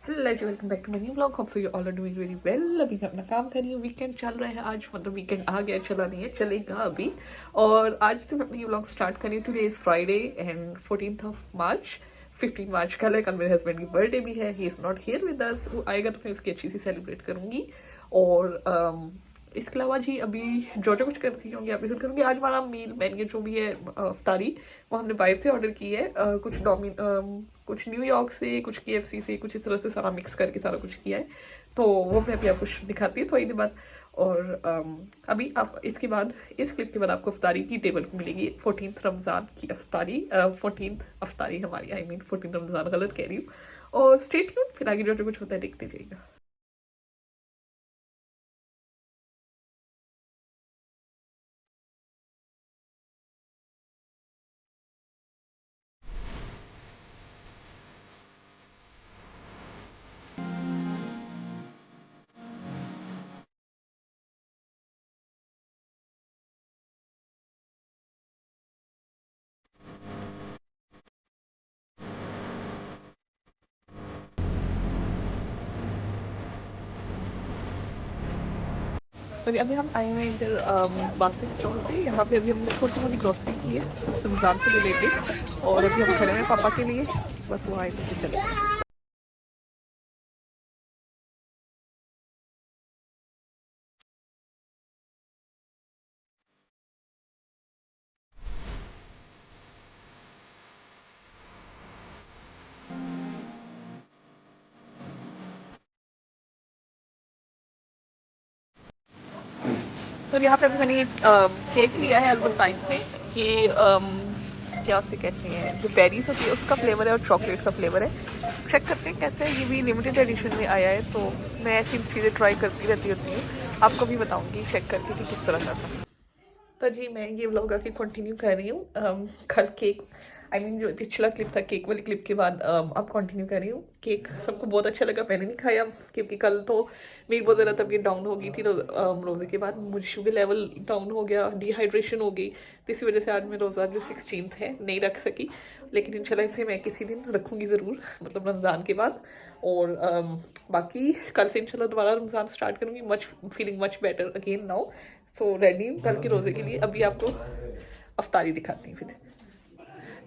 Hello जी, welcome back to my new vlog. Hope so you all are doing very well. अभी मैं अपना काम कर रही हूँ। वीकेंड चल रहा है आज, मतलब वीकेंड आ गया, चला नहीं है, चलेगा अभी। और आज से मैं अपनी व्लॉग स्टार्ट कर रही हूँ। टुडे इज फ्राइडे एंड 14 मार्च। 15 मार्च कल है। कल मेरे हस्बैंड की बर्थडे भी है। He is not here with us. वो आएगा तो मैं उसकी अच्छी सी सेलिब्रेट करूँगी। और इसके अलावा जी अभी जो जो कुछ करती होंगी आप विजिट करूँगी। आज हमारा मील मेन्यू जो भी है अफ्तारी, वो हमने बाहर से ऑर्डर की है। कुछ न्यूयॉर्क से, कुछ KFC से, कुछ इस तरह से सारा मिक्स करके सारा कुछ किया है। तो वो मैं अभी आपको दिखाती हूँ थोड़ी देर बाद। और अभी आप इसके बाद, इस क्लिप के बाद आपको अफ्तारी की टेबल मिलेगी। 14th रमज़ान की अफ्तारी, 14th अफ्तारी हमारी, आई मीन 14 रमज़ान, गलत कह रही हूँ। और स्टे ट्यून्ड, फिर आगे जो जो कुछ होता है देखते जाइएगा। तो अभी हम आए हुए हैं इधर बास्केट स्टोर पे। यहाँ पे अभी हमने छोटी मोटी ग्रोसरी की है रमज़ान से रिलेटेड। और अभी हम खड़े हैं पापा के लिए, बस वो आए तो चले। तो यहाँ पे अभी मैंने केक लिया है अल्बर्ट टाइम पे। ये क्या से कहते हैं, जो बेरीज होती है उसका फ्लेवर है और चॉकलेट का फ्लेवर है। चेक करते हैं कैसे है। ये भी लिमिटेड एडिशन में आया है, तो मैं ऐसी चीज़ें ट्राई करती रहती होती हूँ। आपको भी बताऊँगी चेक करके कि किस तरह का था। तो जी मैं ये व्लॉग अभी कंटिन्यू कर रही हूँ। कल केक, आई मीन जो पिछला क्लिप था केक वाली क्लिप के बाद अब कंटिन्यू कर रही हूँ। केक सबको बहुत अच्छा लगा, मैंने नहीं खाया क्योंकि कल तो मेरी बहुत ज़्यादा तबीयत डाउन हो गई थी। रोज़े के बाद मुझे शुगर लेवल डाउन हो गया, डिहाइड्रेशन हो गई। तो इसी वजह से आज मैं रोज़ा जो 16th है नहीं रख सकी। लेकिन इंशाल्लाह इसे मैं किसी दिन रखूँगी ज़रूर, मतलब रमज़ान के बाद। और बाकी कल से इंशाल्लाह दोबारा रमज़ान स्टार्ट करूँगी। Feeling much better again now. So ready हूँ कल के रोज़े के लिए। अभी आपको अफ्तारी दिखाती हूँ फिर।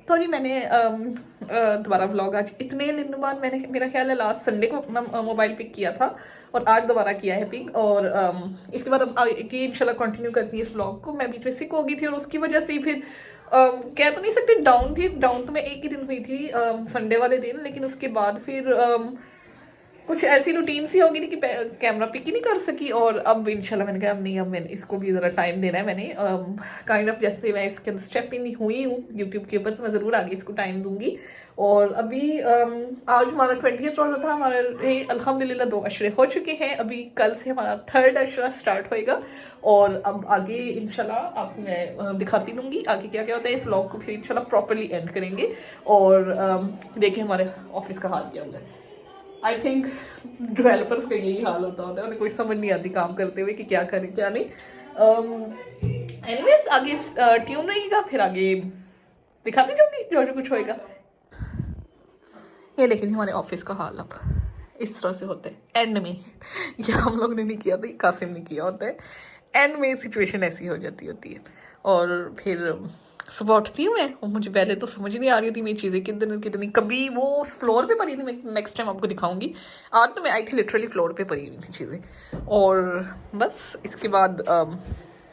तो जी मैंने दोबारा व्लॉग आज इतने दिन बाद, मैंने मेरा ख्याल है लास्ट संडे को अपना मोबाइल पिक किया था और आज दोबारा किया है पिक। और इसके बाद अब आगे इंशाल्लाह कंटिन्यू करती है इस व्लॉग को। मैं बीच में सिक हो गई थी और उसकी वजह से फिर कह तो नहीं सकती डाउन थी। डाउन तो मैं एक ही दिन हुई थी, संडे वाले दिन। लेकिन उसके बाद फिर कुछ ऐसी रूटीन सी हो गई थी कि कैमरा पिक ही नहीं कर सकी। और अब इंशाल्लाह मैंने कहा अब नहीं, अब मैंने इसको भी ज़रा टाइम देना है। मैंने काइंड ऑफ जैसे मैं इसके अंदर स्टेप इन हुई हूँ यूट्यूब के ऊपर, तो मैं ज़रूर आगे इसको टाइम दूंगी। और अभी आज हमारा 20th रोज़ा था हमारा। अल्हम्दुलिल्लाह 2 अशरे हो चुके हैं। अभी कल से हमारा 3rd अशरा स्टार्ट होएगा। और अब आगे इंशाल्लाह आपको मैं दिखाती दूंगी आगे क्या क्या होता है। इस व्लॉग को फिर इंशाल्लाह प्रॉपरली एंड करेंगे। और देखिए हमारे ऑफिस का हाल क्या होगा। आई थिंक डेवलपर्स का यही हाल होता है, उन्हें कोई समझ नहीं आती काम करते हुए कि क्या करें क्या नहीं। एनीवेज आगे ट्यून रहेगा, फिर आगे दिखाती जाऊंगी जो जो कुछ होएगा। ये लेकिन हमारे ऑफिस का हाल अब इस तरह से होता है एंड में। ये हम लोग ने नहीं किया था, कासिम ने किया होता है। एंड में सिचुएशन ऐसी हो जाती होती है। और फिर सुबह उठती हूँ मैं, और मुझे पहले तो समझ नहीं आ रही थी मेरी चीज़ें कितनी कितनी, कभी वो उस फ्लोर पे पड़ी थी। मैं नेक्स्ट टाइम आपको दिखाऊंगी। आज तो मैं आई थी लिटरली फ्लोर पे पड़ी हुई थी चीज़ें। और बस इसके बाद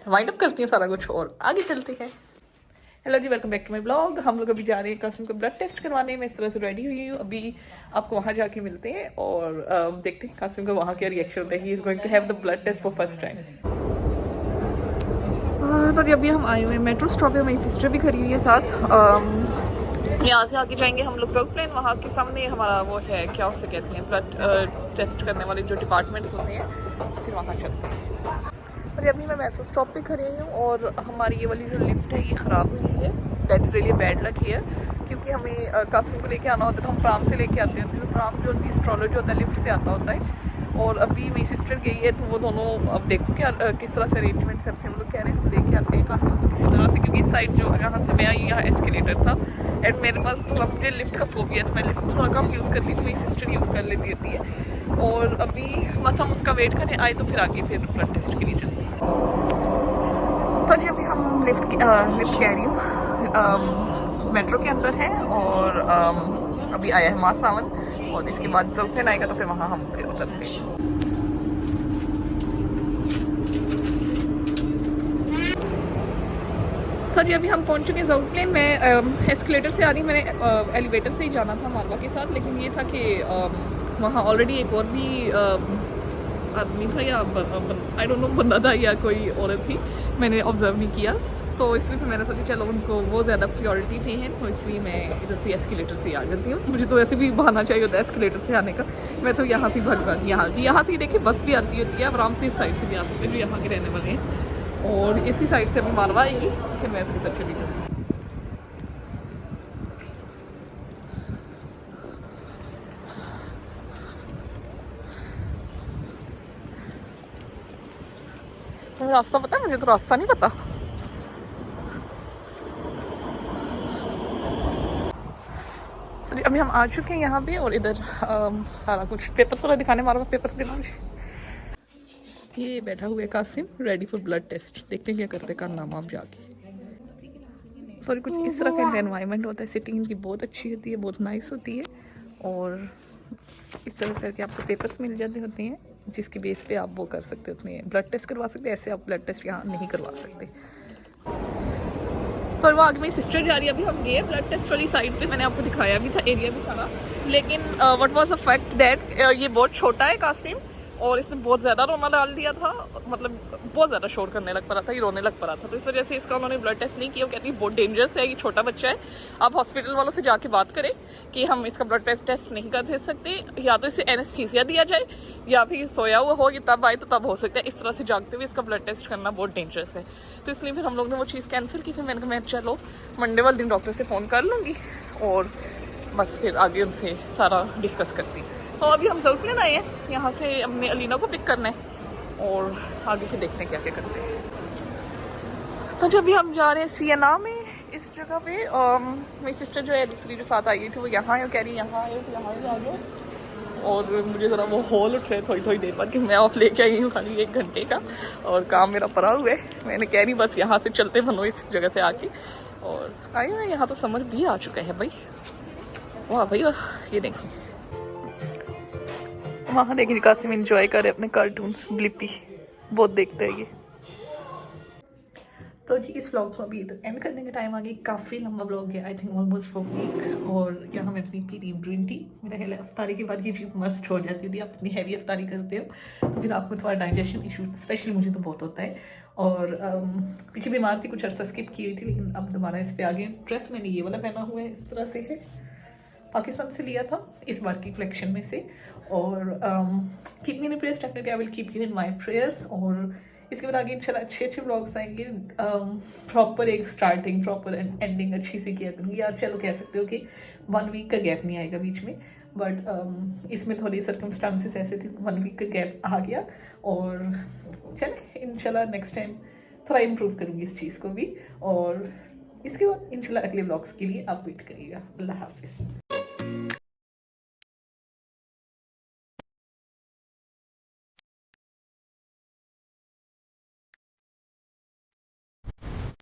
वाइंड अप करती हूँ सारा कुछ और आगे चलते हैं। हेलो जी, welcome back to my blog. हम लोग अभी जा रहे हैं कासिम को ब्लड टेस्ट करवाने। मैं इस तरह से रेडी हुई हूँ। अभी आपको वहाँ जाके मिलते हैं और देखते हैं कासिम का वहाँ क्या रिएक्शन होता है। He is going to have the blood test for first time. तो अभी हम आए हुए हैं मेट्रो स्टॉप पे। मेरी सिस्टर भी खड़ी हुई है साथ। यहाँ से आगे जाएंगे हम लोग जर्क प्लेन। वहाँ के सामने हमारा वो है, क्या उससे कहते हैं, ब्लड टेस्ट करने वाले जो डिपार्टमेंट्स होते हैं। फिर वहाँ चलते हैं। और अभी मैं मेट्रो स्टॉप पे खड़ी हूँ और हमारी ये वाली जो लिफ्ट है ये ख़राब हुई है। That's really bad luck here, क्योंकि हमें कासिम को लेके आना होता है तो हम प्राम से लेके आते हैं। तो प्राम जो होती है, स्ट्रॉलर जो होता है, लिफ्ट से आता होता है। और अभी मेरी सिस्टर गई है तो वो दोनों अब देखो क्या किस तरह से अरेंजमेंट करते हैं। हम लोग कह रहे हैं हम लेके आते हैं कासिम को किसी तरह से, क्योंकि इस साइड जो यहाँ से मैं आई यहाँ एस्केलेटर था एंड मेरे पास थोड़ा मुझे लिफ्ट का फोबिया है, तो मैं लिफ्ट थोड़ा कम यूज़ करती हूँ, मेरी सिस्टर यूज़ कर लेती होती है। और अभी बस हम उसका वेट करें आए तो फिर आगे फिर ब्लड टेस्ट के लिए चलते हैं। तो जी अभी हम लिफ्ट कह रही हूँ मेट्रो के अंदर है और अभी आया है माँ सावन और इसके बाद जब फिर आएगा तो फिर वहाँ हम फिर उतरते हैं। तो जी अभी हम पहुंच चुके हैं ज़रूर प्लेन में। एस्केलेटर से आ रही, मैंने एलिवेटर से ही जाना था मालवा के साथ, लेकिन ये था कि वहाँ ऑलरेडी एक और भी आदमी था या आई डोंट नो बंदा था या कोई औरत थी, मैंने ऑब्जर्व नहीं किया, तो इसलिए फिर मैंने सोचा चलो उनको वो ज़्यादा प्रायोरिटी थी है, तो इसलिए मैं इधर से एस्केलेटर से आ जाती हूँ। मुझे तो वैसे भी बहाना चाहिए होता है एस्केलेटर से आने का, मैं तो यहाँ से भग भाग यहाँ से देखिए बस भी आती होती है, आप आराम से इस साइड से भी आ सकते हैं जो यहाँ के रहने वाले हैं, और इसी साइड से अभी मालवा आएगी फिर मैं इसके साथ चली जाऊँगी। तुम्हें रास्ता पता है? मुझे तो रास्ता नहीं पता। अभी हम आ चुके हैं यहाँ पे और इधर सारा कुछ पेपर्स वाला दिखाने वाला, पेपर्स दिखा मुझे। ये बैठा हुआ है Qasim, ready for blood test, देखते हैं क्या करते हैं कारनामा आप जाके। तो कुछ इस तरह का इनका एनवायरनमेंट होता है, सिटिंग इनकी बहुत अच्छी होती है, बहुत नाइस होती है, और इस तरह करके आपको पेपर्स मिल जाते होते हैं जिसकी बेस पे आप वो कर सकते होते हैं, ब्लड टेस्ट करवा सकते हैं। ऐसे आप ब्लड टेस्ट यहाँ नहीं करवा सकते। तो वो आगे मेरी सिस्टर जा रही है, अभी हम गए ब्लड टेस्ट वाली साइड पे, मैंने आपको दिखाया भी था एरिया भी सारा, लेकिन what was the fact that ये बहुत छोटा है कासिम, और इसने बहुत ज़्यादा रोना डाल दिया था, मतलब बहुत ज़्यादा शोर करने लग पड़ा था, ये रोने लग पड़ा था, तो इस वजह से इसका उन्होंने ब्लड टेस्ट नहीं किया। वो कहती है बहुत डेंजरस है, ये छोटा बच्चा है, आप हॉस्पिटल वालों से जाके बात करें कि हम इसका ब्लड टेस्ट नहीं कर सकते, या तो इसे एनेस्थीसिया दिया जाए या फिर सोया हुआ हो, ये तब आए तो तब हो सकता है, इस तरह से जागते हुए इसका ब्लड टेस्ट करना बहुत डेंजरस है। तो इसलिए फिर हम लोग ने वो चीज़ कैंसिल की। फिर मैंने कहा मैं चलो मंडे वाले दिन डॉक्टर से फ़ोन कर लूँगी और बस फिर आगे उनसे सारा डिस्कस करती। तो अभी हम ज़रूर प्लेन आए हैं, यहाँ से हमने अलीना को पिक करना है और आगे फिर देखते हैं क्या क्या करते हैं। तो जब भी हम जा रहे हैं सियाना में, इस जगह पे मेरी सिस्टर जो है दूसरी जो साथ आई थी वो यहाँ है, कह रही यहाँ आए तो यहाँ आ जाओ, और मुझे ज़रा वो हॉल उठ रहे थोड़ी देर बाद कि मैं ऑफ लेके आई हूँ खाली 1 घंटे का और काम मेरा पड़ा हुआ है। मैंने कह रही बस यहाँ से चलते बनो इस जगह से आके, और आई ना यहाँ तो समर भी आ चुका है भाई, वाह भाई वाह। ये देखिए वहाँ देखिए कासिम इंजॉय करे अपने कार्टून्स, ब्लिपी बहुत देखते हैं ये। तो जी इस व्लॉग को अभी इधर एंड करने का टाइम आ गया, काफ़ी लंबा व्लॉग है, आई थिंक ऑलमोस्ट 4 वीक, और यहाँ मैं अपनी पी ग्रीन टी, मेरा ख्याल है अफ्तारी के बाद ये चीज़ मस्ट हो जाती है, आप इतनी हैवी अफ्तारी करते हो तो फिर आपको थोड़ा डाइजेशन इशू स्पेशली मुझे तो बहुत होता है, और पीछे बीमार थी, कुछ अर्सा स्किप की हुई थी, लेकिन अब दोबारा इस पर आ गए। ड्रेस मैंने ये वाला पहना हुआ है, इस तरह से है, पाकिस्तान से लिया था इस बार की कलेक्शन में से, और keep me in prayers, definitely I will keep you in my prayers. और इसके बाद आगे इंशाल्लाह अच्छे व्लॉग्स आएंगे, प्रॉपर एक स्टार्टिंग प्रॉपर एंडिंग अच्छी सी किया करूँगी, या चलो कह सकते हो कि 1 वीक का गैप नहीं आएगा बीच में, बट इसमें थोड़ी सर्कमस्टांसेस ऐसे थे 1 वीक का गैप आ गया, और चले इंशाल्लाह नेक्स्ट टाइम थोड़ा इम्प्रूव करूँगी इस चीज़ को भी, और इसके बाद इंशाल्लाह अगले व्लॉग्स के लिए आप वेट करिएगा। अल्लाह हाफिज़।